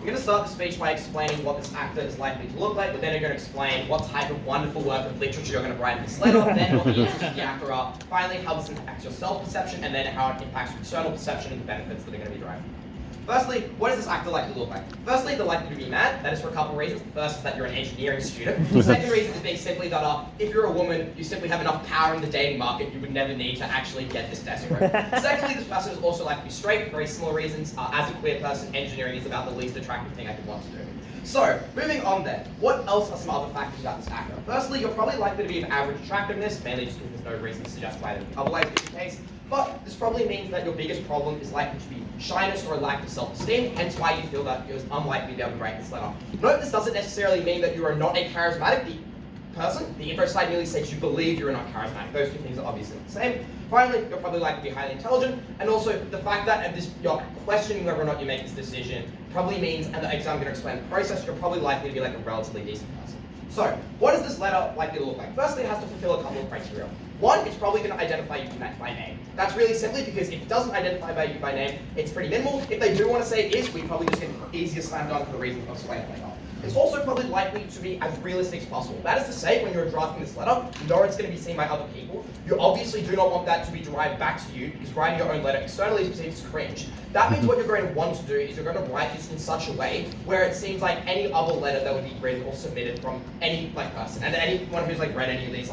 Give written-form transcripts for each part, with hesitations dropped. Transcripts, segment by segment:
I'm going to start the speech by explaining what this actor is likely to look like, but then I'm going to explain what type of wonderful work of literature you're going to write in this letter, then what the interests of the actor are, finally how this impacts your self-perception, and then how it impacts your external perception and the benefits that are going to be derived. Firstly, what does this actor likely look like? Firstly, they're likely to be mad. That is for a couple of reasons. The first is that you're an engineering student. The second reason is being simply that if you're a woman, you simply have enough power in the dating market, you would never need to actually get this Desaraju. Secondly, this person is also likely to be straight for very similar reasons. As a queer person, engineering is about the least attractive thing I could want to do. So, moving on then, what else are some other factors about this actor? Firstly, you're probably likely to be of average attractiveness, mainly just because there's no reason to suggest why otherwise would be the case. But this probably means that your biggest problem is likely to be shyness or a lack of self-esteem, hence why you feel that you're unlikely to be able to write this letter. Note this doesn't necessarily mean that you are not a charismatic person. The info slide merely states you believe you're not charismatic. Those two things are obviously the same. Finally, you're probably likely to be highly intelligent, and also the fact that you're questioning whether or not you make this decision probably means, and as I'm going to explain the process, you're probably likely to be like a relatively decent person. So, what is this letter likely to look like? Firstly, it has to fulfill a couple of criteria. One, it's probably going to identify you by name. That's really simply because if it doesn't identify you by name, it's pretty minimal. If they do want to say it is, we probably just get the easier slammed on for the reason I'll explain it later. It's also probably likely to be as realistic as possible. That is to say, when you're drafting this letter, you know it's going to be seen by other people. You obviously do not want that to be derived back to you, because writing your own letter externally is perceived as cringe. That means what you're going to want to do is you're going to write this in such a way where it seems like any other letter that would be written or submitted from any person. And anyone who's read any of these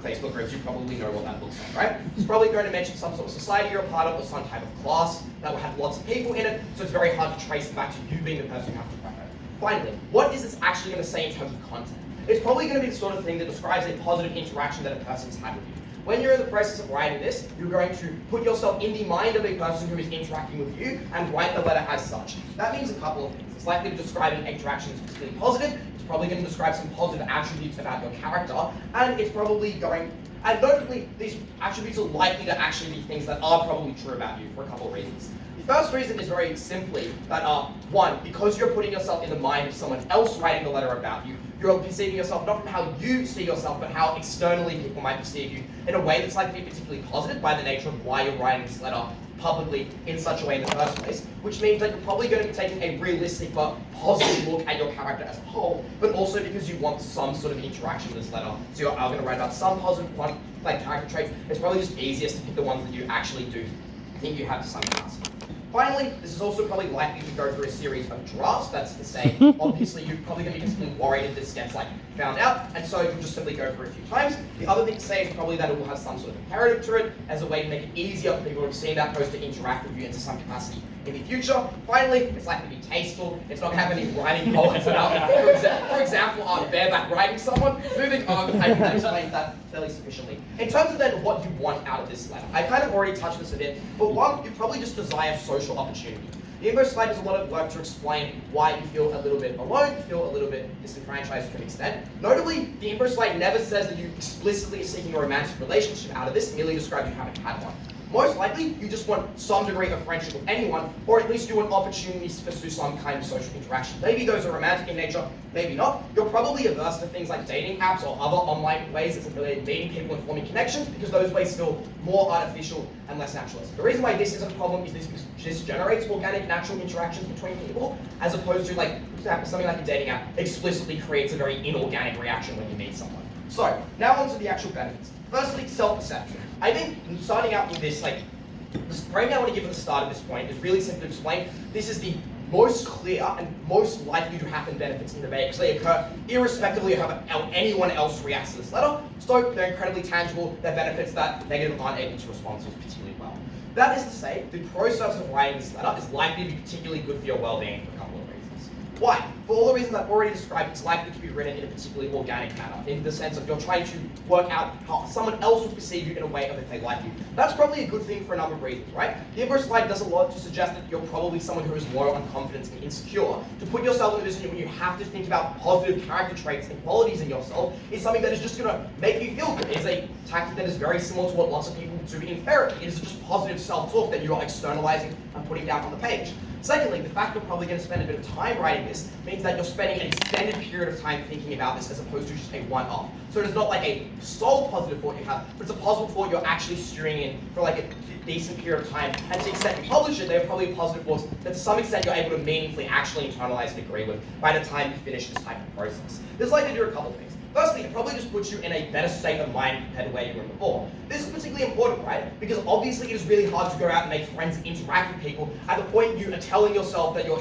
Facebook groups, you probably know what that looks like, right? It's probably going to mention some sort of society you're a part of or some type of class that will have lots of people in it, so it's very hard to trace it back to you being the person who has to write it. Finally, what is this actually going to say in terms of content? It's probably going to be the sort of thing that describes a positive interaction that a person's had with you. When you're in the process of writing this, you're going to put yourself in the mind of a person who is interacting with you and write the letter as such. That means a couple of things. It's likely to describe an interaction that's particularly positive. It's probably going to describe some positive attributes about your character, and it's probably going, and notably, these attributes are likely to actually be things that are probably true about you for a couple of reasons. The first reason is very simply that, one, because you're putting yourself in the mind of someone else writing the letter about you, you're perceiving yourself not from how you see yourself, but how externally people might perceive you in a way that's likely to be particularly positive by the nature of why you're writing this letter publicly in such a way in the first place, which means that you're probably going to be taking a realistic but positive look at your character as a whole, but also because you want some sort of interaction with this letter. So you're going to write about some positive character traits. It's probably just easiest to pick the ones that you actually do think you have to some capacity. Finally, this is also probably likely to go through a series of drafts. That's to say, obviously, you're probably going to be particularly worried if this gets found out, and so you'll just simply go through it a few times. The other thing to say is probably that it will have some sort of imperative to it as a way to make it easier for people who have seen that post to interact with you into some capacity in the future. Finally, it's likely to be tasteful. It's not going to have any writing poets about, for example, bareback writing someone. Moving on, I think that explains that fairly sufficiently. In terms of then what you want out of this letter, I kind of already touched this a bit, but one, you probably just desire social opportunity. The info slide does a lot of work to explain why you feel a little bit alone, you feel a little bit disenfranchised to an extent. Notably, the info slide never says that you explicitly are seeking a romantic relationship out of this, merely describes you haven't had one. Most likely, you just want some degree of friendship with anyone, or at least you want opportunities to pursue some kind of social interaction. Maybe those are romantic in nature, maybe not. You're probably averse to things like dating apps or other online ways of meeting people and forming connections, because those ways feel more artificial and less naturalistic. The reason why this isn't a problem is this generates organic, natural interactions between people, as opposed to, for example, something like a dating app explicitly creates a very inorganic reaction when you meet someone. So, now on to the actual benefits. Firstly, self-perception. I think starting out with this, the frame I want to give at the start of this point is really simple to explain. This is the most clear and most likely to happen benefits in debate, because they occur irrespectively of how anyone else reacts to this letter. So they're incredibly tangible. They're benefits that negative aren't able to respond to particularly well. That is to say, the process of writing this letter is likely to be particularly good for your well-being for a couple of reasons. Why? For all the reasons I've already described, it's likely to be written in a particularly organic manner, in the sense of you're trying to work out how someone else will perceive you in a way of if they like you. That's probably a good thing for a number of reasons, right? The info slide does a lot to suggest that you're probably someone who is low on confidence and insecure. To put yourself in a position when you have to think about positive character traits and qualities in yourself is something that is just going to make you feel good. It is a tactic that is very similar to what lots of people do in therapy. It is just positive self-talk that you are externalizing and putting down on the page. Secondly, the fact you're probably going to spend a bit of time writing this means means that you're spending an extended period of time thinking about this as opposed to just a one-off. So it is not like a sole positive thought you have, but it's a positive thought you're actually stewing in for like a decent period of time. And to the extent you publish it, they're probably positive thoughts that to some extent you're able to meaningfully actually internalize and agree with by the time you finish this type of process. This is likely to do a couple of things. Firstly, it probably just puts you in a better state of mind compared to where you were before. This is particularly important, right? Because obviously it is really hard to go out and make friends and interact with people at the point you are telling yourself that you're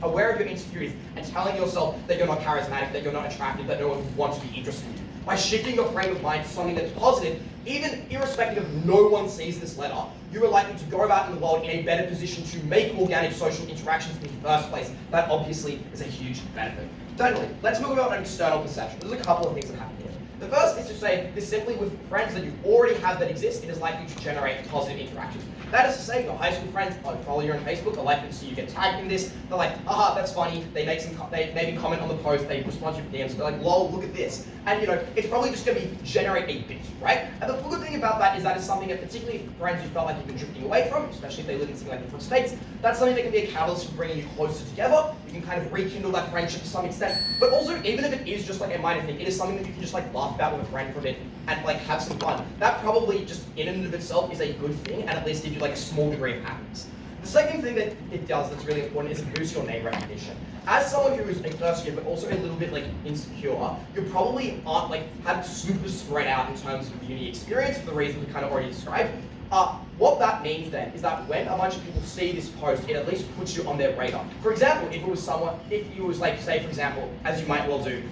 aware of your insecurities and telling yourself that you're not charismatic, that you're not attractive, that no one wants to be interested in you. By shifting your frame of mind to something that's positive, even irrespective of no one sees this letter, you are likely to go about in the world in a better position to make organic social interactions in the first place. That obviously is a huge benefit. Thirdly, let's move about an external perception. There's a couple of things that happen here. The first is to say this simply with friends that you already have that exist, it is likely to generate positive interactions. That is to say, your high school friends follow you on Facebook, they're likely to see you get tagged in this, they're like, aha, that's funny, they maybe comment on the post, they respond to your DMs, they're like, lol, look at this. And it's probably just going to generate a bit, right? And the good thing about that is that it's something that particularly friends you felt like you've been drifting away from, especially if they live in something like different states, that's something that can be a catalyst for bringing you closer together. You can kind of rekindle that friendship to some extent. But also, even if it is just like a minor thing, it is something that you can just like laugh about with a friend for a bit and like have some fun. That probably just in and of itself is a good thing and at least gives you like a small degree of happiness. The second thing that it does that's really important is it boosts your name recognition. As someone who is a first year but also a little bit like insecure, you probably aren't like have super spread out in terms of the uni experience for the reasons we kind of already described. What that means then is that when a bunch of people see this post, it at least puts you on their radar. For example, if you was like, say for example, as you might well do,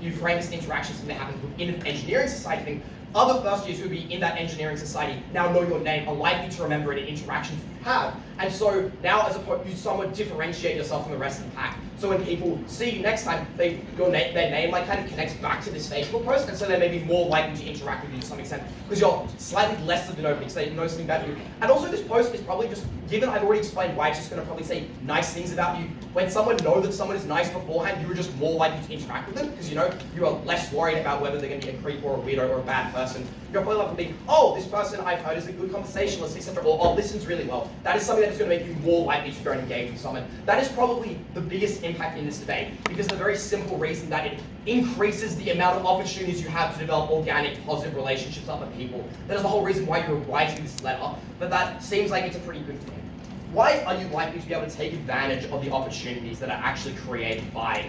you frame this interaction something that happens within an engineering society thing, other first years who would be in that engineering society now know your name, are likely to remember any interactions you have. And so now as opposed, you somewhat differentiate yourself from the rest of the pack. So when people see you next time, their name like kind of connects back to this Facebook post, and so they may be more likely to interact with you to some extent because you're slightly less of an opening, so they know something about you. And also this post is probably just, given I've already explained why, it's just going to probably say nice things about you. When someone knows that someone is nice beforehand, you are just more likely to interact with them because you are less worried about whether they're going to be a creep or a weirdo or a bad person. You're probably likely to think, oh, this person I've heard is a good conversationalist, etc., or listens really well. That is something that is going to make you more likely to go and engage with someone. That is probably the biggest impact in this debate because the very simple reason that it increases the amount of opportunities you have to develop organic, positive relationships with other people. That is the whole reason why you're writing this letter, but that seems like it's a pretty good thing. Why are you likely to be able to take advantage of the opportunities that are actually created by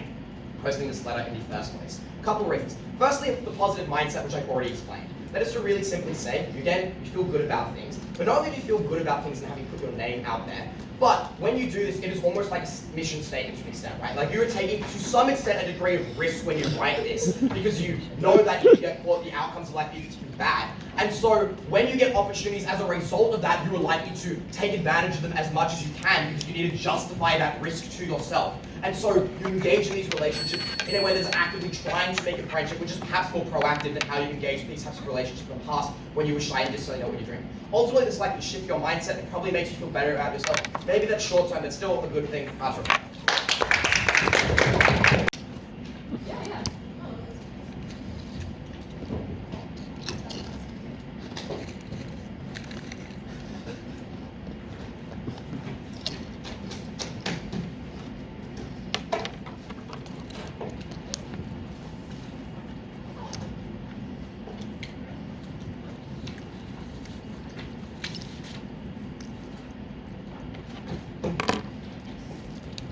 posting this letter in the first place? A couple of reasons. Firstly, the positive mindset, which I've already explained. That is to really simply say, again, you feel good about things, but not only do you feel good about things and having put your name out there, but when you do this, it is almost like a mission statement to an extent, right? Like you're taking, to some extent, a degree of risk when you write this, because you know that if you get caught, the outcomes are likely to be bad. And so when you get opportunities as a result of that, you are likely to take advantage of them as much as you can because you need to justify that risk to yourself. And so you engage in these relationships in a way that's actively trying to make a friendship, which is perhaps more proactive than how you engage in these types of relationships in the past when you were shy and didn't really know what you're doing. Ultimately, this likely shift your mindset and probably makes you feel better about yourself. Maybe that's short term, but still a good thing.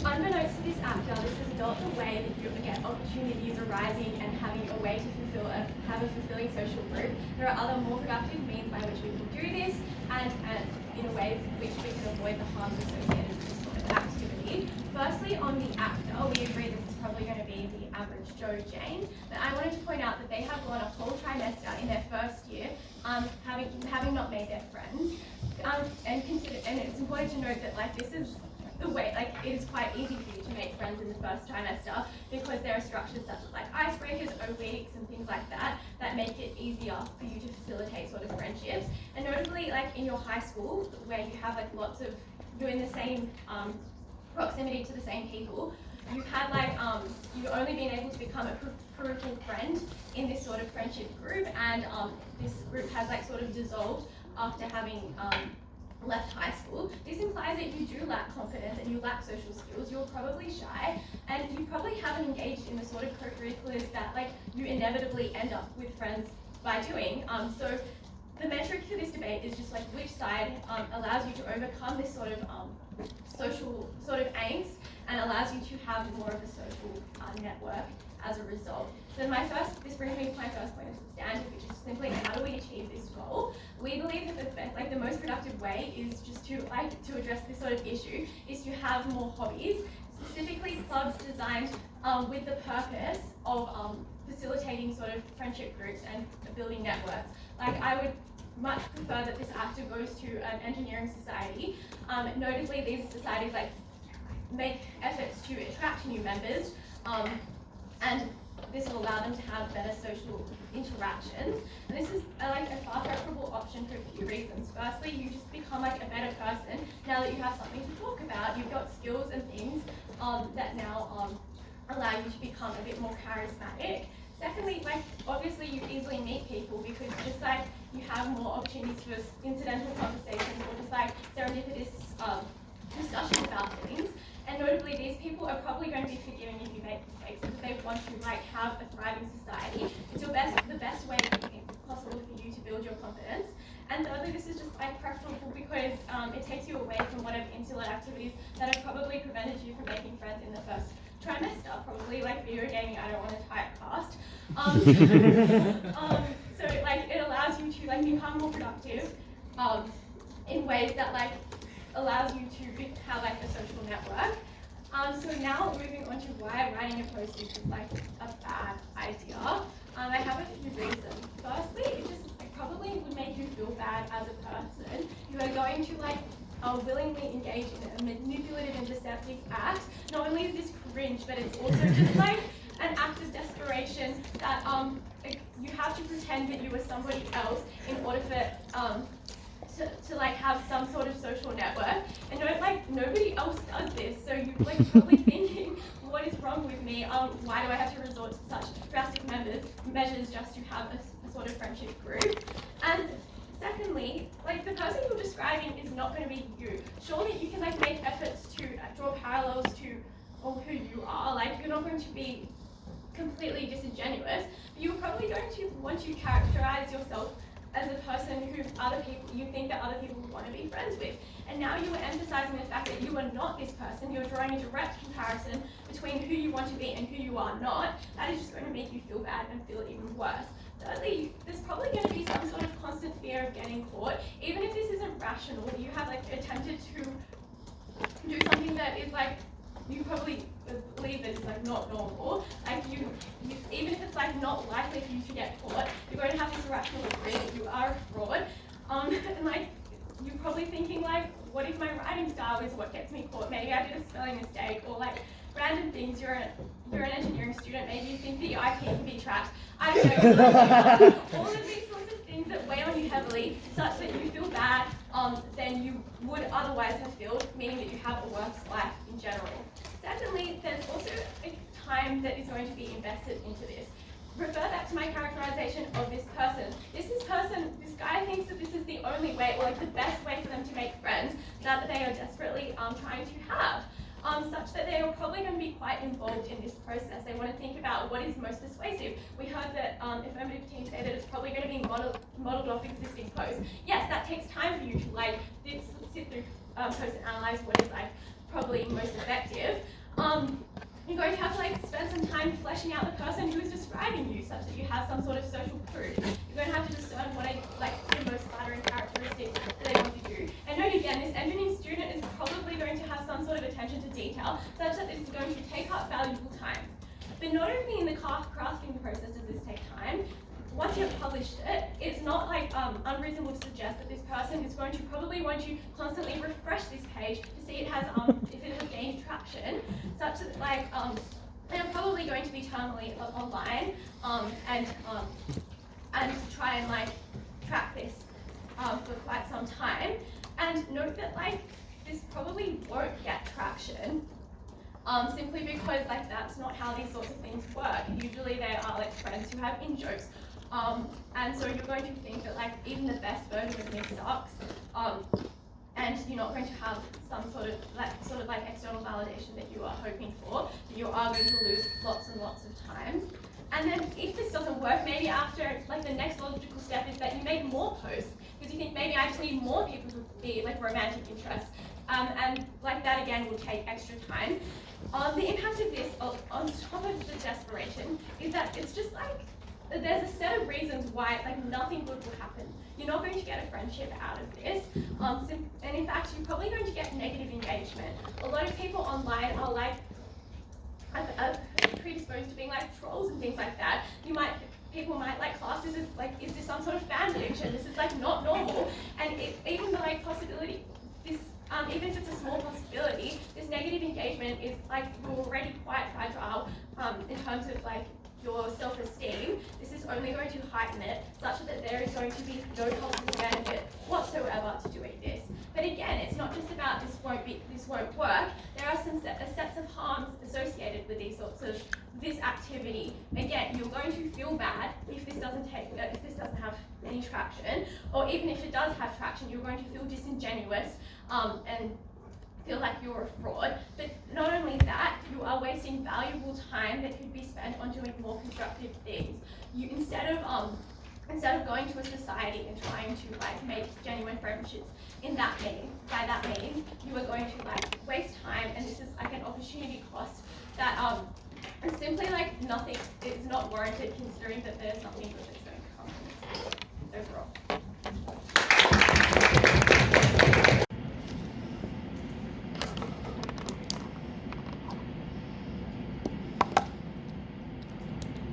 Unbeknownst to this actor, this is not the way that you get opportunities arising and having a way to have a fulfilling social group. There are other more productive means by which we can do this and in ways which we can avoid the harms associated with this sort of activity. Firstly, on the actor, we agree this is probably going to be the average Joe Jane, but I wanted to point out that they have gone a whole trimester in their first year having not made their friends. And it's important to note that this is the way, it is quite easy for you to make friends in the first trimester because there are structures such as icebreakers, O-weeks, and things like that that make it easier for you to facilitate sort of friendships. And notably, in your high school, where you have lots of, you're in the same proximity to the same people, you've had you've only been able to become a peripheral friend in this sort of friendship group, and this group has sort of dissolved after having left high school, this implies that you do lack confidence and you lack social skills. You're probably shy, and you probably haven't engaged in the sort of co-curriculars that like you inevitably end up with friends by doing. So the metric for this debate is just like which side allows you to overcome this sort of social sort of angst and allows you to have more of a social network as a result. So this brings me to my first point of substantive, which is simply how do we achieve this goal? We believe that the most productive way is just to address this sort of issue is to have more hobbies, specifically clubs designed with the purpose of facilitating sort of friendship groups and building networks. Like I would much prefer that this actor goes to an engineering society. Notably, these societies like make efforts to attract new members, and this will allow them to have better social interactions. And this is a far preferable option for a few reasons. Firstly, you just become like a better person now that you have something to talk about. You've got skills and things that now allow you to become a bit more charismatic. Secondly, like obviously you easily meet people because just like you have more opportunities for incidental conversations or just like serendipitous discussions about things. And notably, these people are probably going to be forgiving if you make mistakes because they want to like have a thriving society. It's the best way possible for you to build your confidence. And thirdly, this is just like preferable because it takes you away from whatever insular activities that have probably prevented you from making friends in the first trimester, probably like video gaming. I don't want to typecast. So like it allows you to like become more productive in ways that like allows you to have like a social network. So now moving on to why writing a post is just like a bad idea. I have a few reasons. Firstly, it probably would make you feel bad as a person. You are going to like willingly engage in a manipulative and deceptive act. Not only is this cringe, but it's also just like an act of desperation that you have to pretend that you are somebody else in order for to like have some sort of social network, and nobody else does this, so you're like probably thinking, what is wrong with me? Why do I have to resort to such drastic measures just to have a sort of friendship group? And secondly, like the person you're describing is not going to be you. Surely you can like make efforts to draw parallels to who you are. Like you're not going to be completely disingenuous, but you're probably going to want to characterize yourself as a person who you think that other people would want to be friends with. And now you are emphasizing the fact that you are not this person. You're drawing a direct comparison between who you want to be and who you are not. That is just going to make you feel bad and feel even worse. Thirdly, there's probably going to be some sort of constant fear of getting caught. Even if this isn't rational, you have like attempted to do something that is like, you probably believe that it's like not normal. Like you even if it's like not likely for you to get caught, you're going to have this irrational degree that you are a fraud. And like you're probably thinking like, what if my writing style is what gets me caught? Maybe I did a spelling mistake, or like random things. You're an engineering student. Maybe you think the IP can be tracked. I don't know. All of these sorts of things that weigh on you heavily, such that you feel bad than you would otherwise have felt, meaning that you have a worse life in general. Secondly, there's also a time that is going to be invested into this. Refer back to my characterization of this person. This guy thinks that this is the only way, or like the best way for them to make friends that they are desperately trying to have. Such that they are probably going to be quite involved in this process. They want to think about what is most persuasive. We heard that affirmative teams say that it's probably going to be modeled off existing posts. Yes, that takes time for you to like sit through posts and analyze what is like probably most effective. You're going to have to like spend some time fleshing out the person who is describing you, such that you have some sort of social proof. You're going to have to discern what are like the most flattering characteristics that they want to do. And note again, this engineering student is probably going to have some sort of attention to detail, such that this is going to take up valuable time. But not only in the crafting process does this take time. Once you've published it, it's not like unreasonable to suggest that this person is going to probably want to constantly refresh this page to see it has if it has gained traction, such that like they're probably going to be terminally online and try and like track this for quite some time. And note that like this probably won't get traction. Simply because like that's not how these sorts of things work. Usually they are like friends who have in-jokes. And so you're going to think that like even the best version of me sucks. going to have some sort of like external validation that you are hoping for. So you are going to lose lots and lots of time. And then if this doesn't work, maybe after, like the next logical step is that you make more posts, because you think maybe I just need more people to be like romantic interest. And like that again will take extra time. The impact of this, on top of the desperation, is that it's just like, there's a set of reasons why like nothing good will happen. You're not going to get a friendship out of this. And in fact, you're probably going to get negative engagement. A lot of people online are like, are predisposed to being like trolls and things like that. People might like class this as like, is this some sort of fan fiction? This is like not normal. And even the like possibility, this even if it's a small possibility, this negative engagement is like, you're already quite fragile in terms of like your self-esteem. This is only going to heighten it, such that there is going to be no positive benefit whatsoever to doing this. But again, it's not just about this won't work. There are some sets of harms associated with these sorts of this activity. Again, you're going to feel bad if this doesn't have any traction, or even if it does have traction, you're going to feel disingenuous and feel like you're a fraud. But not only that, you are wasting valuable time that could be spent on doing more constructive things. You instead of going to a society and trying to like make genuine friendships by that means, you are going to like waste time, and this is like an opportunity cost that is simply like nothing. It's not warranted, considering that there's nothing good that's going to come from this overall.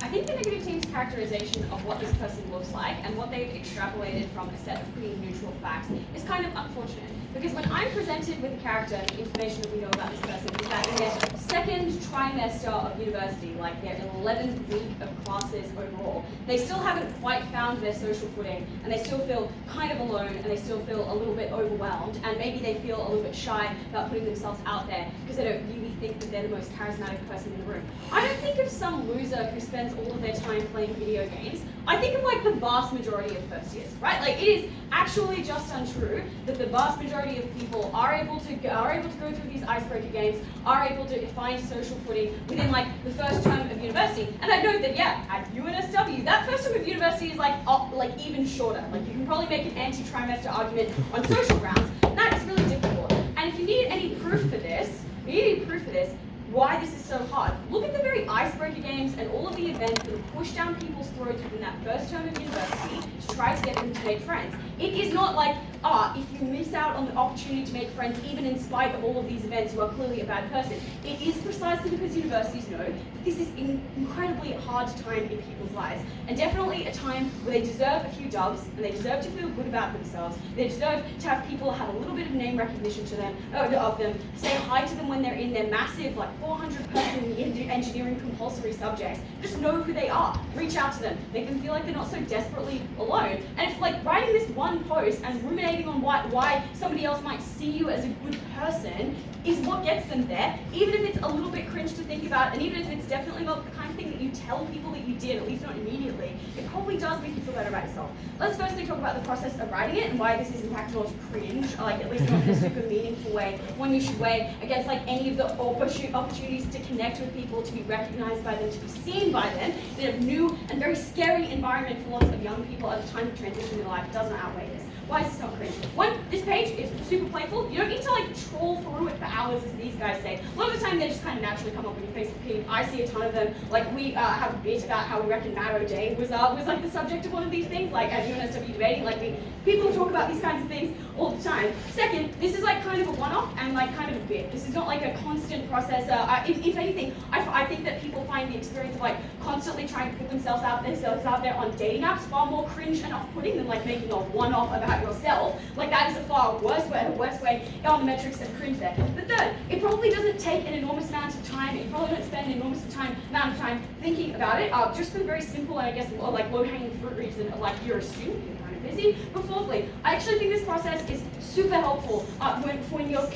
I think the negative team's characterization of what this person looks like and what they've extrapolated from a set of pretty neutral facts is kind of unfortunate. Because when I'm presented with a character, the information that we know about this person is that in their second trimester of university, like their 11th week of classes overall, they still haven't quite found their social footing, and they still feel kind of alone, and they still feel a little bit overwhelmed, and maybe they feel a little bit shy about putting themselves out there because they don't really think that they're the most charismatic person in the room. I don't think of some loser who spends all of their time playing video games. I think of like the vast majority of first years, right? Like it is actually just untrue that the vast majority of people are able to go through these icebreaker games, are able to find social footing within like the first term of university. And I know that at UNSW, that first term of university is like even shorter. Like you can probably make an anti-trimester argument on social grounds, and that is really difficult. And if you need any proof for this, why this is so hard, look at the very icebreaker games and all of the events that are pushed down people's throats within that first term of university to try to get them to make friends. It is not like, if you miss out on the opportunity to make friends, even in spite of all of these events, you are clearly a bad person. It is precisely because universities know that this is an incredibly hard time in people's lives, and definitely a time where they deserve a few dubs, and they deserve to feel good about themselves. They deserve to have people have a little bit of name recognition of them, say hi to them when they're in their massive, 400-person engineering compulsory subjects. Just know who they are. Reach out to them. Make them feel like they're not so desperately alone. And it's like writing this one post and ruminating on why somebody else might see you as a good person is what gets them there, even if it's a little bit cringe to think about, and even if it's definitely not the kind of thing that you tell people that you did, at least not immediately, it probably does make you feel better about yourself. Let's firstly talk about the process of writing it and why this is in fact not cringe, at least not in a super meaningful way, when you should weigh against any of the opportunities to connect with people, to be recognized by them, to be seen by them, in a new and very scary environment for lots of young people at the time of transition in their life. It does not outweigh this. Why is this not cringe? One, this page is super playful. You don't need to troll through it for hours, as these guys say. A lot of the time they just kind of naturally come up on your Facebook feed. I see a ton of them. We have a bit about how we reckon Marrow Day was the subject of one of these things, at UNSW debating. People talk about these kinds of things all the time. Second, this is kind of a one-off and kind of a bit. This is not a constant process. If anything, I think that people find the experience of constantly trying to put themselves out there on dating apps far more cringe and off-putting than making a one-off about yourself. That is a far worse way on the metrics of cringe there. But third, it probably doesn't take an enormous amount of time. You probably don't spend an enormous amount of time thinking about it. Just for the very simple and I guess low-hanging fruit reason, you're a student, you're kind of busy. But fourthly, I actually think this process is super helpful when you're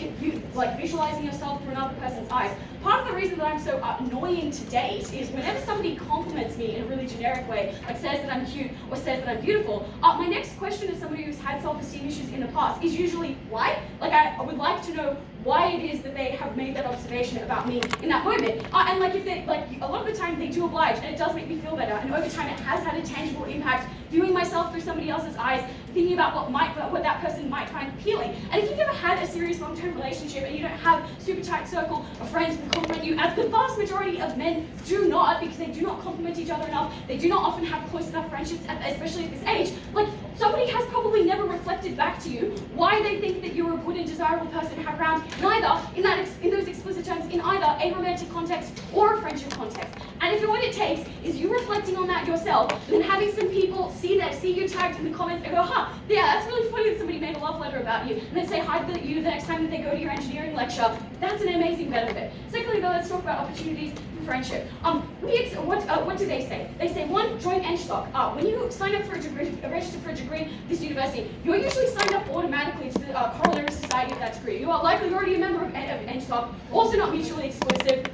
visualizing yourself through another person's eyes. Part of the reason that I'm so annoying to date is whenever somebody compliments me in a really generic way, like says that I'm cute or says that I'm beautiful, my next question to somebody who's had self-esteem issues in the past is usually why? Like I would like to know why it is that they have made that observation about me in that moment. And like if they, like a lot of the time they do oblige, and it does make me feel better, and over time it has had a tangible impact, viewing myself through somebody else's eyes, thinking about what that person might find appealing. And if you've ever had a serious long-term relationship and you don't have a super tight circle of friends who compliment you, as the vast majority of men do not, because they do not compliment each other enough, they do not often have close enough friendships, especially at this age, like somebody has probably never reflected back to you why they think that you're a good and desirable person to have around, neither in those explicit terms, in either a romantic context or a friendship context. And if what it takes is you reflecting on that yourself, and then having some people see you tagged in the comments and go, yeah, that's really funny that somebody made a love letter about you, and then say hi to you the next time that they go to your engineering lecture, that's an amazing benefit. Secondly, though, let's talk about opportunities for friendship. What do they say? They say, one, join NSTOC. When you sign up for a degree, register for a degree at this university, you're usually signed up automatically to the corollary society of that degree. You are likely already a member of NSTOC, also not mutually exclusive,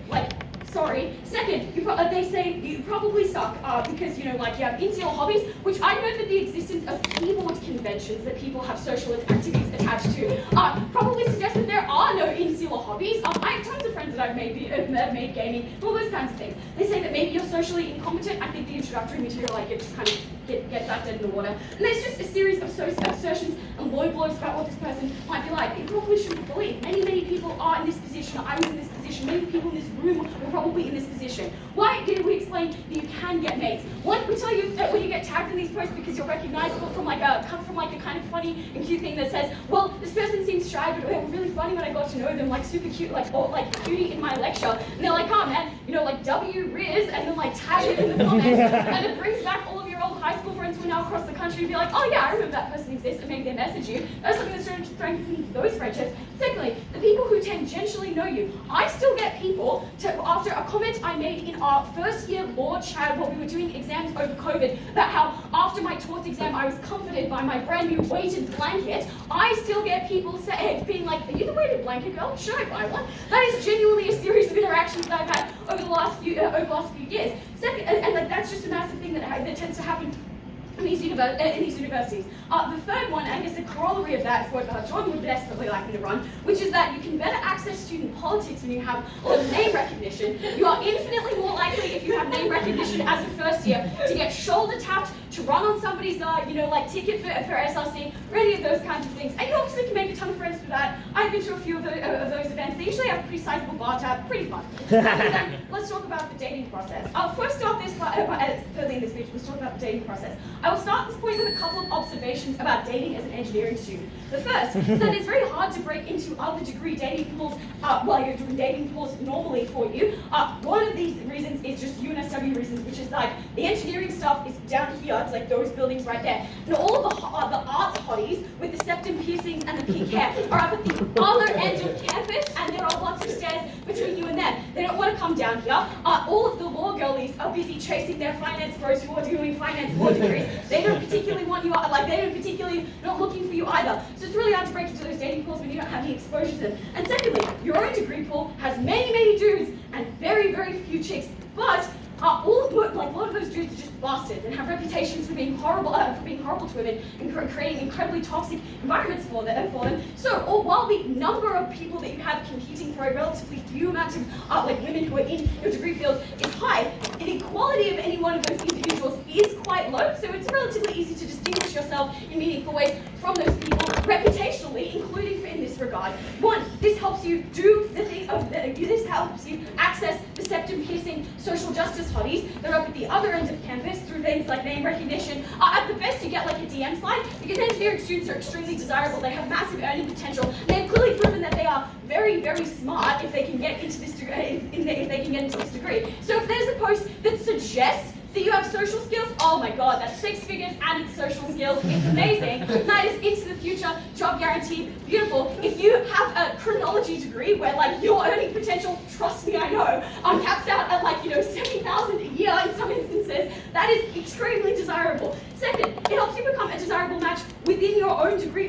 sorry. Second, they say you probably suck because, you have insular hobbies, which I know that the existence of keyboard conventions that people have social activities attached to probably suggests that there are no insular hobbies. I have tons of friends that I've made gaming, all those kinds of things. They say that maybe you're socially incompetent. I think the introductory material I give just kind of get that dead in the water. And there's just a series of assertions and low blows about what this person might be like. You probably shouldn't believe. Many people are in this position. I was in this position. Many people in this room were probably in this position. Why did we explain that you can get mates? One, we tell you that when you get tagged in these posts because you're recognizable from a kind of funny and cute thing that says, well, this person seems shy, but they were really funny when I got to know them, super cute, cutie in my lecture. And they're like, oh man, W Riz, and then tag it in the comments, and it brings back all of your old high school friends who are now across the country and be like, oh yeah, I remember that person exists, and maybe they message you. That's something that's strengthening those friendships. Secondly, the people who tangentially know you. I still get people after a comment I made in our first year law chat while we were doing exams over COVID about how after my torts exam I was comforted by my brand new weighted blanket. I still get people being like, are you the weighted blanket girl? Should I buy one? That is genuinely a series of interactions that I've had over the last few years. Second, and that's just a massive thing that tends to happen in these universities. The third one, I guess the corollary of that is what Jordyn would desperately like me to run, which is that you can better access student politics when you have a lot of name recognition. You are infinitely more likely, if you have name recognition as a first year, to get shoulder tapped, to run on somebody's, ticket for SRC, or any of those kinds of things. And you obviously can make a ton of friends for that. I've been to a few of those events. They usually have a pretty sizable bar tab, pretty fun. Then, let's talk about the dating process. I'll first start this thirdly in this speech, let's talk about the dating process. I will start this point with a couple of observations about dating as an engineering student. The first is that it's very hard to break into other degree dating pools while you're doing dating pools normally for you. One of these reasons is just UNSW reasons, which is the engineering stuff is down here, it's those buildings right there. And all of the arts hotties with the septum piercings and the pink hair are up at the other end of campus, and there are lots of stairs between you and them. They don't want to come down here. All of the law girlies are busy chasing their finance bros who are doing finance law degrees. They don't particularly want you, they don't particularly not looking for you either. So it's really hard to break into those dating pools when you don't have any exposure to them. And secondly, your own degree pool has many dudes and very few chicks, but a lot of those dudes are just bastards and have reputations for being horrible to women and creating incredibly toxic environments for them. So, while the number of people that you have competing for a relatively few amount of women who are in your degree field is high, the quality of any one of those individuals is quite low. So it's relatively easy to distinguish yourself in meaningful ways from those people reputationally, including in this regard. One, this helps you do the thing of this helps you access the septum piercing social justice hotties that are up at the other end of campus through things like name recognition. At the best, you get a DM slide because engineering students are extremely desirable. They have massive earning potential. They have clearly proven that they are very smart if they can get into this degree. So if there's a post that suggests That you have social skills, oh my god, that's 6 figures added social skills, it's amazing. That is into the future, job guaranteed, beautiful. If you have a criminology degree where like your earning potential, trust me I know, caps out at like, 70,000 a year in some instances, that is extremely desirable. Second, it helps you become a desirable match within your own degree,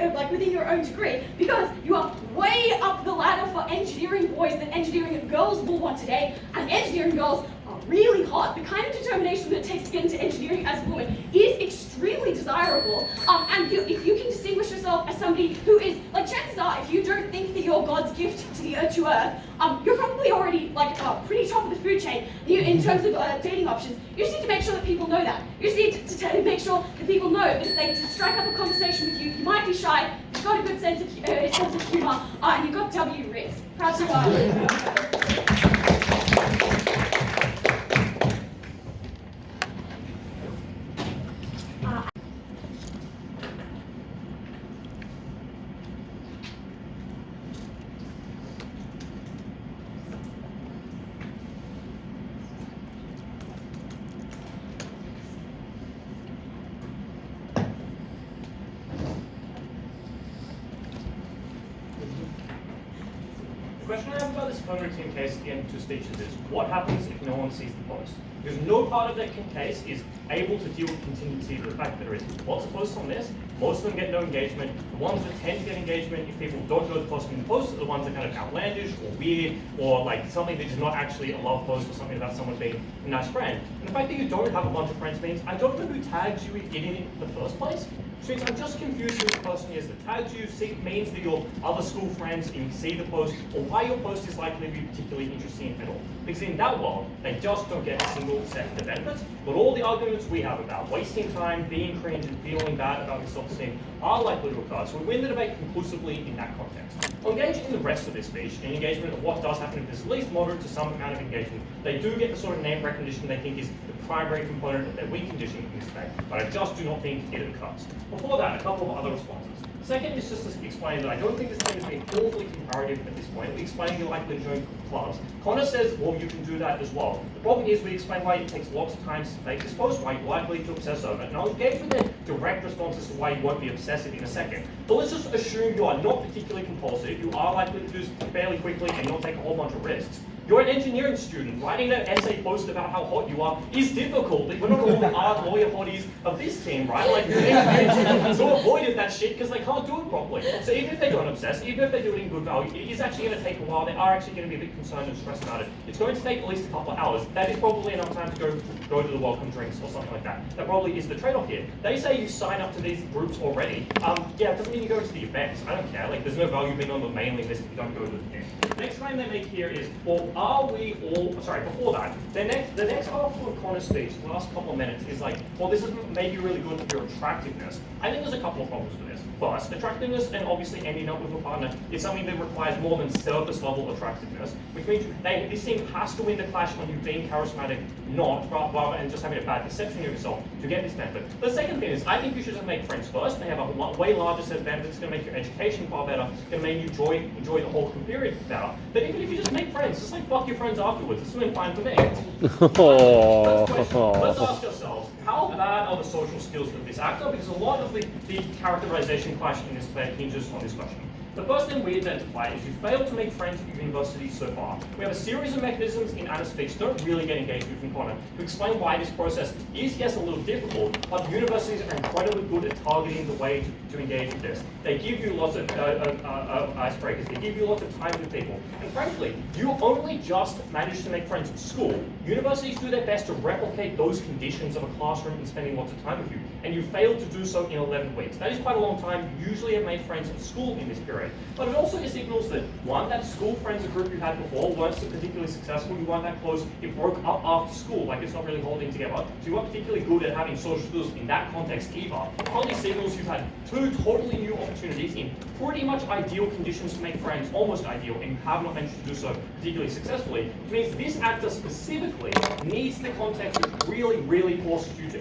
because you are way up the ladder for engineering boys that engineering girls will want today, and engineering girls are really hot. The kind of determination that it takes to get into engineering as a woman is extremely desirable. And if you can distinguish yourself as somebody who is, like, chances are, if you don't think that you're God's gift to earth, you're probably already like pretty top of the food chain in terms of dating options. You just need to make sure that people know that. You just need to make sure that people know that if they strike up a conversation with you, you might be shy, you've got a good sense of humour, and you've got W risk. Proud to The question I have about this phone routine case at the end of 2 speeches is, what happens if no one sees the post? Because no part of that case is able to deal with contingency of the fact that there is lots of posts on this, most of them get no engagement. The ones that tend to get engagement, if people don't know the post in the post, are the ones that are kind of outlandish or weird, or like something that is not actually a love post or something about someone being a nice friend. And the fact that you don't have a bunch of friends means I don't know who tags you in it in the first place. So I'm just confused who the person is that tags you, means that your other school friends can see the post, or why your post is likely to be particularly interesting at all. Because in that world, they just don't get a single set of the benefits, but all the arguments we have about wasting time, being cringe, and feeling bad about your self-esteem are likely to occur. So we win the debate conclusively in that context. We'll engage in the rest of this speech, in engagement of what does happen if there's at least moderate to some amount of engagement. They do get the sort of name recognition they think is the primary component of their weak conditioning in this debate, but I just do not think it occurs. Before that, a couple of other responses. Second is just to explain that I don't think this thing is being awfully comparative at this point. We explain you like to join clubs. Connor says, well, you can do that as well. The problem is we explain why it takes lots of time to make this post, why you're likely to obsess over it. And I'll engage with the direct responses to why you won't be obsessive in a second. But let's just assume you are not particularly compulsive, you are likely to do this fairly quickly and not take a whole bunch of risks. You're an engineering student. Writing an essay post about how hot you are is difficult. We're not all the art lawyer hotties of this team, right? Like, engineering students who avoided that shit because they can't do it properly. So even if they don't obsess, even if they do it in good value, it is actually going to take a while. They are actually going to be a bit concerned and stressed about it. It's going to take at least a couple of hours. That is probably enough time to go to the welcome drinks or something like that. That probably is the trade-off here. They say you sign up to these groups already. Yeah, it doesn't mean you go to the events. I don't care. Like, there's no value being on the mailing list if you don't go to the thing. Next claim they make here is, well, are we all, sorry, before that, the next half of Connor's speech, the last couple of minutes, is like, well, this is maybe really good for your attractiveness. I think there's a couple of problems with this. First, attractiveness and obviously ending up with a partner is something that requires more than surface level attractiveness, which means this team has to win the clash on you being charismatic, not rather than just having a bad perception of yourself to get this benefit. The second thing is, I think you should just make friends first. They have a way larger set of benefits. It's going to make your education far better. It's going to make you enjoy the whole period better. But even if you just make friends, just like fuck your friends afterwards, it's something fine for me. First question, let's ask ourselves, how bad are the social skills of this actor? Because a lot of the characterization clash in this play hinges on this question. The first thing we identify is you failed to make friends at university so far. We have a series of mechanisms in Anna's speech that don't really get engaged with Connor to explain why this process is, yes, a little difficult, but universities are incredibly good at targeting the way to engage with this. They give you lots of icebreakers, they give you lots of time with people. And frankly, you only just managed to make friends at school. Universities do their best to replicate those conditions of a classroom and spending lots of time with you. And you failed to do so in 11 weeks. That is quite a long time. You usually have made friends at school in this period. But it also signals that, one, that school friends, a group you had before, weren't so particularly successful, you weren't that close, it broke up after school, like it's not really holding together. So you weren't particularly good at having social skills in that context either. It probably signals you've had two totally new opportunities in pretty much ideal conditions to make friends, almost ideal, and you have not managed to do so particularly successfully, which means this actor specifically needs the context that really, really forces you to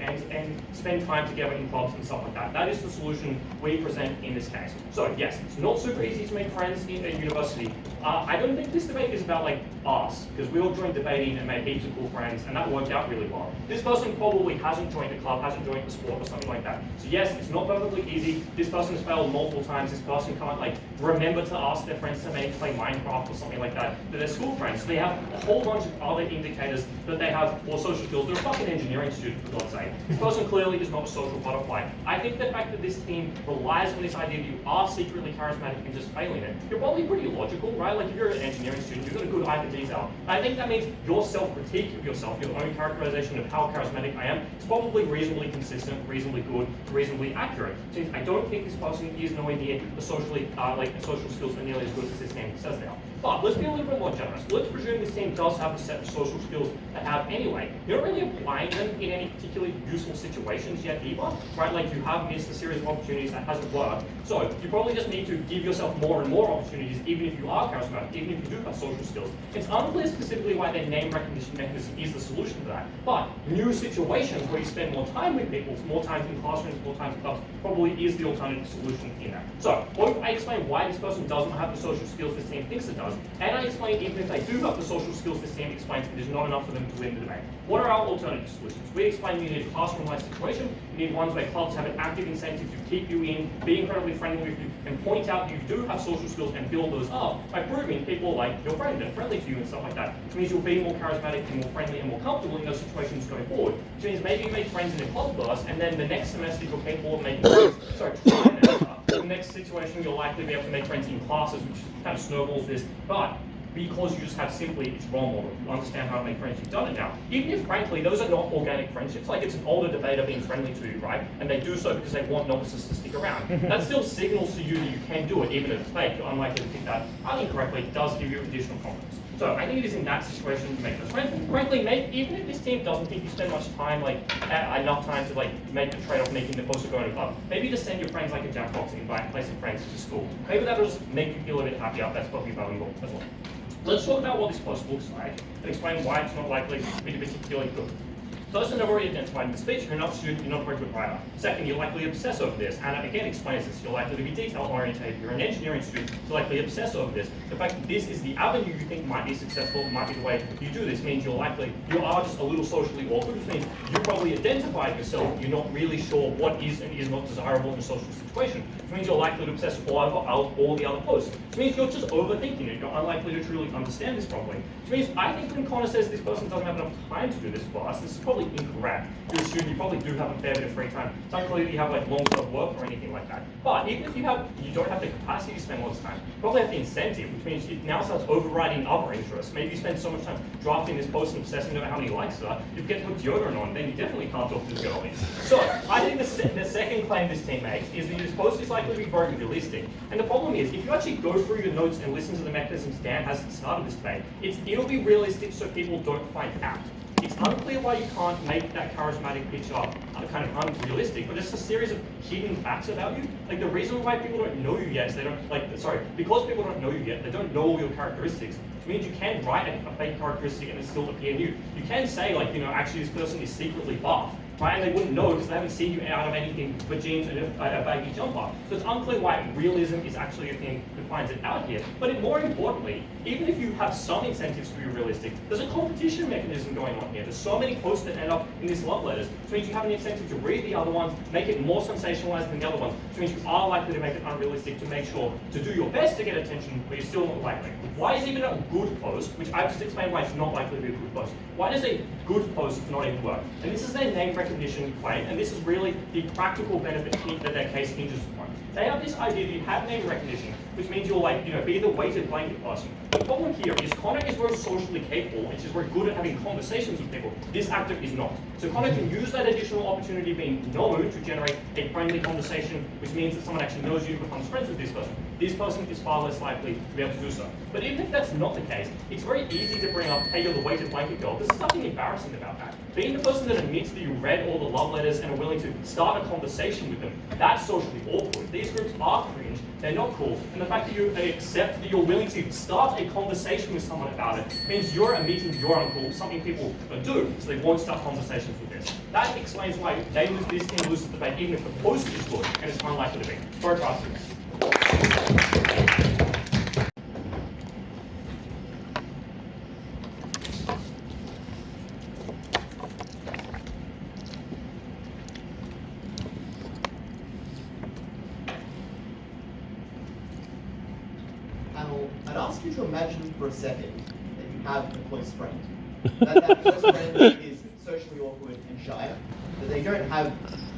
spend time together in clubs and stuff like that. That is the solution we present in this case. So yes, it's not super easy to make friends in a university. I don't think this debate is about like us, because we all joined debating and made heaps of cool friends, and that worked out really well. This person probably hasn't joined a club, hasn't joined a sport or something like that. So yes, it's not perfectly easy. This person has failed multiple times. This person can't like remember to ask their friends to maybe play Minecraft or something like that. But they're school friends. So they have a whole bunch of other indicators that they have more social skills. They're a fucking engineering student, for God's sake. This person clearly is not a social butterfly. I think the fact that this team relies on this idea that you are secretly charismatic and just failing it, you're probably pretty logical, right? Like if you're an engineering student, you've got a good eye for detail. I think that means your self-critique of yourself, your own characterization of how charismatic I am, is probably reasonably consistent, reasonably good, reasonably accurate. So I don't think this person is nowhere near the socially, social skills are nearly as good as this team says they are. But let's be a little bit more generous. Let's presume this team does have a set of social skills they have anyway. You're not really applying them in any particularly useful situations yet either, right? Like you have missed a series of opportunities that hasn't worked. So you probably just need to give yourself more and more opportunities, even if you are charismatic, even if you do have social skills. It's unclear specifically why their name recognition mechanism is the solution to that. But new situations where you spend more time with people, more time in classrooms, more time in clubs, probably is the alternative solution in that. So both I explain why this person doesn't have the social skills this team thinks it does, and I explain even if they do have the social skills this team explains it is not enough for them to win the debate. What are our alternative solutions? We explain you need a classroom-like situation, you need ones where clubs have an active incentive to keep you in, be incredibly friendly with you, and point out you do have social skills and build those up by proving people like your friend and friendly to you and stuff like that, which means you'll be more charismatic and more friendly and more comfortable in those situations going forward, which means maybe you make friends in a club burst, and then the next semester you're capable of making friends, the next situation you'll likely be able to make friends in classes, which kind of snowballs this, but because you just have simply its role model, you understand how to make friends, you've done it now. Even if, frankly, those are not organic friendships, like it's an older debater being friendly to you, right? And they do so because they want novices to stick around. That still signals to you that you can do it, even if it's fake. You're unlikely to think that incorrectly. It does give you additional confidence. So I think it is in that situation you make those friends. Frankly, even if this team doesn't think you spend much time, enough time to make the trade-off making the poster go in a club, maybe just send your friends like a Jackbox and invite play some friends to school. Maybe that'll just make you feel a bit happier. That's probably valuable as well. Let's talk about what this post looks like and explain why it's not likely to be particularly good. First, I've already identified in the speech, you're not a student, you're not a very good writer. Second, you're likely to obsess over this, and again explains this, you're likely to be detail-oriented, you're an engineering student, you're likely to obsess over this. The fact that this is the avenue you think might be successful, might be the way you do this, means you are just a little socially awkward, which means you probably identified yourself, you're not really sure what is and is not desirable in a social situation, which means you're likely to obsess over all the other posts, which means you're just overthinking it, you're unlikely to truly understand this properly, which means I think when Connor says this person doesn't have enough time to do this for us, this is probably incorrect. You're a student, you probably do have a fair bit of free time. It's unclear that you have long-term work or anything like that. But even if you don't have the capacity to spend all this time, you probably have the incentive, which means it now starts overriding other interests. Maybe you spend so much time drafting this post and obsessing over how many likes there are, you get to put deodorant on, then you definitely can't talk to the girl. So I think the second claim this team makes is that this post is likely to be very realistic. And the problem is, if you actually go through your notes and listen to the mechanisms Dan has at the start of this debate, it'll be realistic so people don't find out. It's unclear why you can't make that charismatic picture kind of unrealistic, but it's a series of hidden facts about you. Like the reason why people don't know you yet is because people don't know you yet, they don't know all your characteristics, which means you can write a fake characteristic and it still appear new. You can say actually this person is secretly buff, right? And they wouldn't know because they haven't seen you out of anything but jeans and a baggy jumper. So it's unclear why realism is actually a thing that finds it out here. But more importantly, even if you have some incentives to be realistic, there's a competition mechanism going on here. There's so many posts that end up in these love letters, which means you have an incentive to read the other ones, make it more sensationalized than the other ones, which means you are likely to make it unrealistic to make sure to do your best to get attention, but you're still not likely. Why is even a good post, which I've just explained why it's not likely to be a good post, why does a good post not even work? And this is their name recognition claim, and this is really the practical benefit that their case hinges upon. They have this idea that you have name recognition, which means you'll be the weighted blanket person. The problem here is Connor is very socially capable and she's very good at having conversations with people. This actor is not. So Connor can use that additional opportunity of being known to generate a friendly conversation, which means that someone actually knows you and becomes friends with this person. This person is far less likely to be able to do so. But even if that's not the case, it's very easy to bring up, hey, you're the weighted blanket girl. There's nothing embarrassing about that. Being the person that admits that you read all the love letters and are willing to start a conversation with them, that's socially awkward. These groups are cringe, they're not cool. And the fact that you accept that you're willing to start a conversation with someone about it means you're admitting you're uncool, something people do, so they won't start conversations with this. That explains why this team loses the debate, even if the post is good, and it's unlikely to be. For a class again. I'd ask you to imagine for a second that you have a close friend. That close friend is socially awkward and shy, that they don't have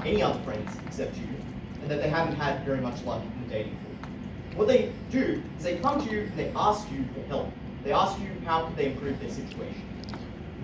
any other friends except you, and that they haven't had very much luck in the dating pool. What they do is they come to you and they ask you for help. They ask you how could they improve their situation.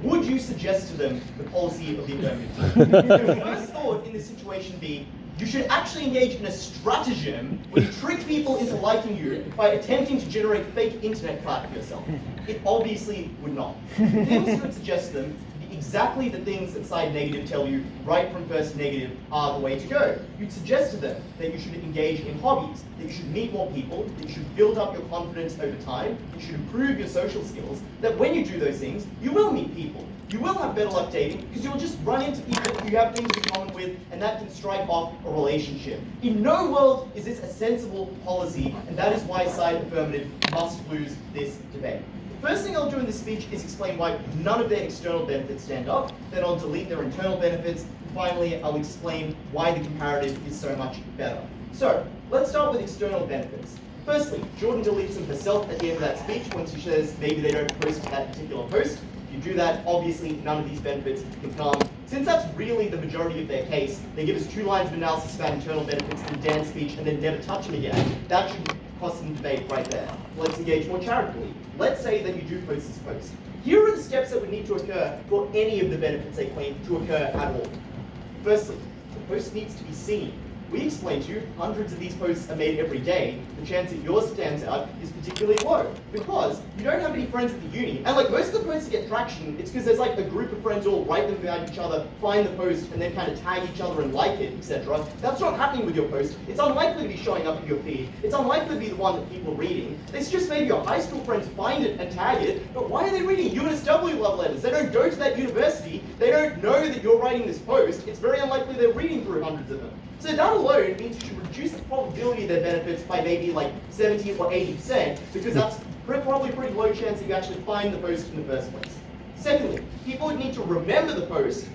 Would you suggest to them the policy of the affirmative? Your first thought in this situation be, you should actually engage in a stratagem where you trick people into liking you by attempting to generate fake internet clout for yourself. It obviously would not. The things you would suggest to them, exactly the things that side negative tell you right from first negative are the way to go. You'd suggest to them that you should engage in hobbies, that you should meet more people, that you should build up your confidence over time, you should improve your social skills, that when you do those things, you will meet people. You will have better luck dating because you'll just run into people who you have things in common with, and that can strike off a relationship. In no world is this a sensible policy, and that is why side affirmative must lose this debate. The first thing I'll do in this speech is explain why none of their external benefits stand up, then I'll delete their internal benefits, and finally I'll explain why the comparative is so much better. So, let's start with external benefits. Firstly, Jordyn deletes them herself at the end of that speech when she says maybe they don't post that particular post. If you do that, obviously none of these benefits can come. Since that's really the majority of their case, they give us 2 lines of analysis about internal benefits in Dan's speech and then never touch them again. That should cost some debate right there. Let's engage more charitably. Let's say that you do post this post. Here are the steps that would need to occur for any of the benefits they claim to occur at all. Firstly, the post needs to be seen. We explained to you, hundreds of these posts are made every day. The chance that yours stands out is particularly low because you don't have any friends at the uni. And like most of the posts that get traction, it's because there's like a group of friends who all write them about each other, find the post, and then kind of tag each other and like it, etc. That's not happening with your post. It's unlikely to be showing up in your feed. It's unlikely to be the one that people are reading. It's just maybe your high school friends find it and tag it, but why are they reading UNSW Love Letters? They don't go to that university. They don't know that you're writing this post. It's very unlikely they're reading through hundreds of them. So that alone means you should reduce the probability of their benefits by maybe like 70 or 80%, because that's probably a pretty low chance that you actually find the post in the first place. Secondly, people would need to remember the post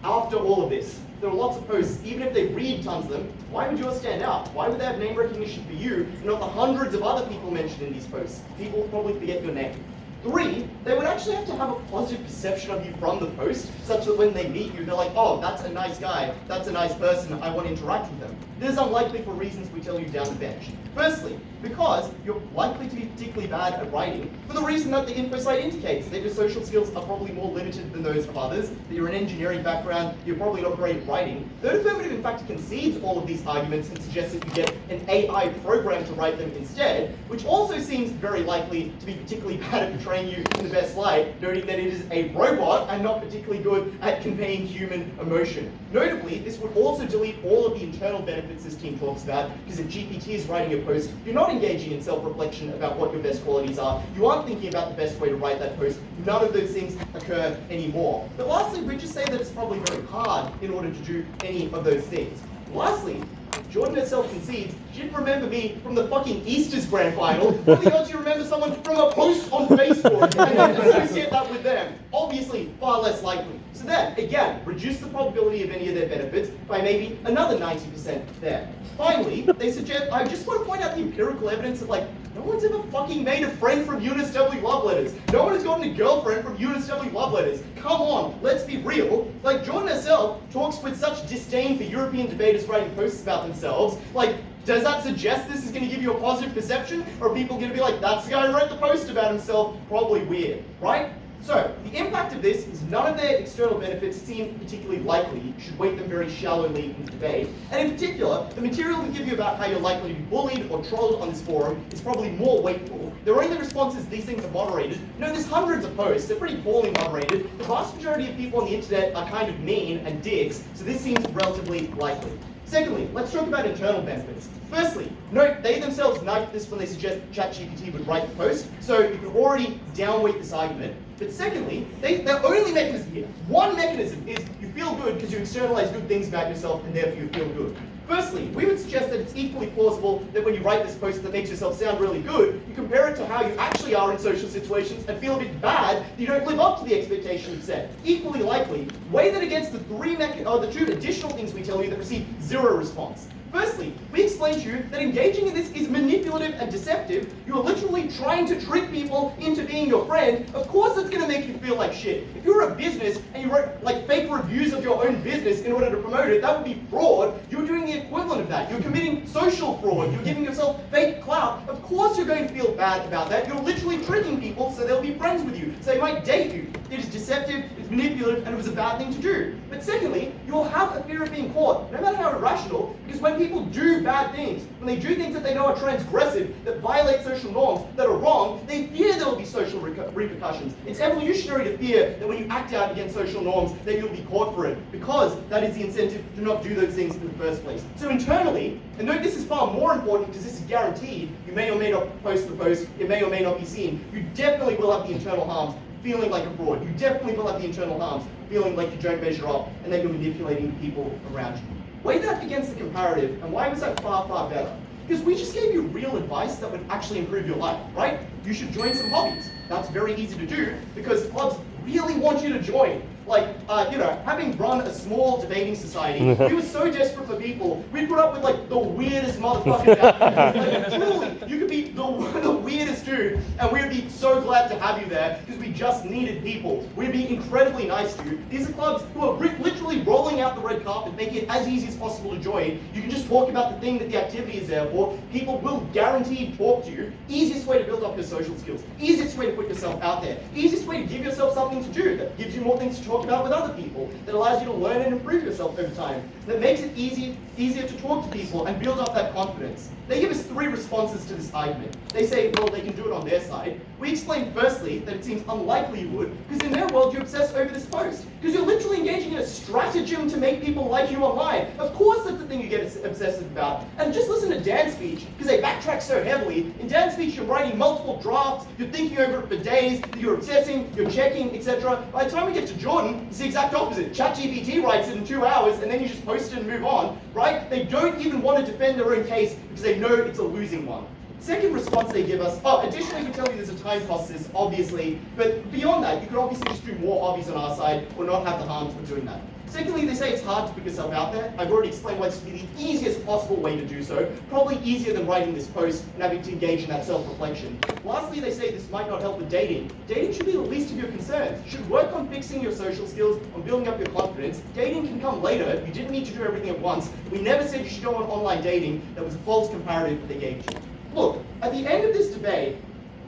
after all of this. There are lots of posts, even if they read tons of them, why would yours stand out? Why would they have name recognition for you and not the hundreds of other people mentioned in these posts? People will probably forget your name. 3, they would actually have to have a positive perception of you from the post, such that when they meet you, they're like, oh, that's a nice guy, that's a nice person, I want to interact with them. This is unlikely for reasons we tell you down the bench. Firstly, because you're likely to be particularly bad at writing, for the reason that the info site indicates, that your social skills are probably more limited than those of others, that you're an engineering background, you're probably not great at writing. Third affirmative, in fact, concedes all of these arguments and suggests that you get an AI program to write them instead, which also seems very likely to be particularly bad at portraying you in the best light, noting that it is a robot and not particularly good at conveying human emotion. Notably, this would also delete all of the internal benefits this team talks about, because if GPT is writing a post, you're not engaging in self-reflection about what your best qualities are. You aren't thinking about the best way to write that post. None of those things occur anymore. But lastly, we just say that it's probably very hard in order to do any of those things. Lastly, Jordyn herself concedes she didn't remember me from the fucking Easter's grand final. What are the odds you remember someone from a post on Facebook and then associate that with them? Obviously, far less likely. So then, again, reduce the probability of any of their benefits by maybe another 90% there. Finally, they suggest, I just want to point out the empirical evidence that, like, no one's ever fucking made a friend from UNSW Love Letters. No one has gotten a girlfriend from UNSW Love Letters. Come on, let's be real. Like, Jordyn herself talks with such disdain for European debaters writing posts about themselves. Like, does that suggest this is going to give you a positive perception? Or are people going to be like, that's the guy who wrote the post about himself? Probably weird, right? So, the impact of this is none of their external benefits seem particularly likely. You should weight them very shallowly in the debate. And in particular, the material we give you about how you're likely to be bullied or trolled on this forum is probably more weightful. There are only responses these things are moderated. No, there's hundreds of posts. They're pretty poorly moderated. The vast majority of people on the internet are kind of mean and dicks, so this seems relatively likely. Secondly, let's talk about internal benefits. Firstly, note they themselves note this when they suggest ChatGPT would write the post, so you can already downweight this argument. But secondly, their only mechanism here, one mechanism, is you feel good because you externalize good things about yourself and therefore you feel good. Firstly, we would suggest that it's equally plausible that when you write this post that makes yourself sound really good, you compare it to how you actually are in social situations and feel a bit bad that you don't live up to the expectation you've set. Equally likely, weigh that against the two additional things we tell you that receive zero response. Firstly, we explain to you that engaging in this is manipulative and deceptive. You are literally trying to trick people into being your friend. Of course it's going to make you feel like shit. If you're a business and you wrote like fake reviews of your own business in order to promote it, that would be fraud. You're doing the equivalent of that. You're committing social fraud. You're giving yourself fake clout. Of course you're going to feel bad about that. You're literally tricking people so they'll be friends with you. So they might date you. It is deceptive, it's manipulative, and it was a bad thing to do. But secondly, you'll have a fear of being caught, no matter how irrational, because when people do bad things, when they do things that they know are transgressive, that violate social norms, that are wrong, they fear there will be social repercussions. It's evolutionary to fear that when you act out against social norms, that you'll be caught for it, because that is the incentive to not do those things in the first place. So internally, and note this is far more important because this is guaranteed, you may or may not post the post, it may or may not be seen, you definitely will have the internal harms feeling like a fraud. You definitely will have the internal harms feeling like you don't measure up and that you're manipulating the people around you. Weigh that against the comparative, and why was that far, far better? Because we just gave you real advice that would actually improve your life, right? You should join some hobbies. That's very easy to do because clubs really want you to join. Like, having run a small debating society, we were so desperate for people, we put up with like the weirdest motherfuckers out there. Like, truly, you could be the weirdest dude, and we would be so glad to have you there because we just needed people. We'd be incredibly nice to you. These are clubs who are literally rolling out the red carpet, making it as easy as possible to join. You can just talk about the thing that the activity is there for. People will guaranteed talk to you. Easiest way to build up your social skills. Easiest way to put yourself out there. Easiest way to give yourself something to do that gives you more things to talk about with other people, that allows you to learn and improve yourself over time, that makes it easier to talk to people and build up that confidence. They give us 3 responses to this argument. They say, well, they can do it on their side. We explain firstly that it seems unlikely you would, because in their world you obsess over this post, because you're literally engaging in a stratagem to make people like you online. Of course that's the thing you get obsessive about. And just listen to Dan's speech, because they backtrack so heavily. In Dan's speech you're writing multiple drafts, you're thinking over it for days, you're obsessing, you're checking, etc. By the time we get to Jordyn, it's the exact opposite. ChatGPT writes it in 2 hours and then you just post it and move on, right? They don't even want to defend their own case because they know it's a losing one. Second response they give us, additionally we tell you there's a time cost to this, obviously, but beyond that, you could obviously just do more hobbies on our side or not have the harms of doing that. Secondly, they say it's hard to put yourself out there. I've already explained why this would be the easiest possible way to do so, probably easier than writing this post and having to engage in that self-reflection. Lastly, they say this might not help with dating. Dating should be the least of your concerns. You should work on fixing your social skills, on building up your confidence. Dating can come later. You didn't need to do everything at once. We never said you should go on online dating. That was a false comparative that they gave you. Look, at the end of this debate,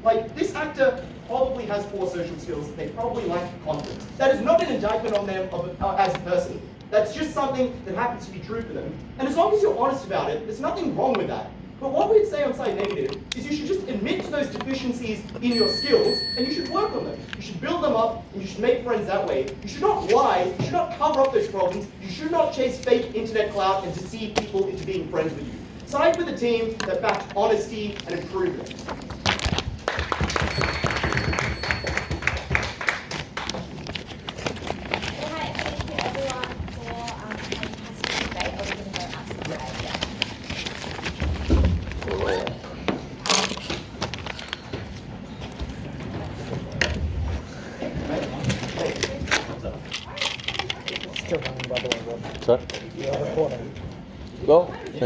like, this actor probably has poor social skills. They probably lack confidence. That is not an indictment on them as a person. That's just something that happens to be true for them. And as long as you're honest about it, there's nothing wrong with that. But what we'd say on side negative is you should just admit to those deficiencies in your skills and you should work on them. You should build them up and you should make friends that way. You should not lie, you should not cover up those problems, you should not chase fake internet clout and deceive people into being friends with you. Side with a team that backs honesty and improvement. Sorry? Go.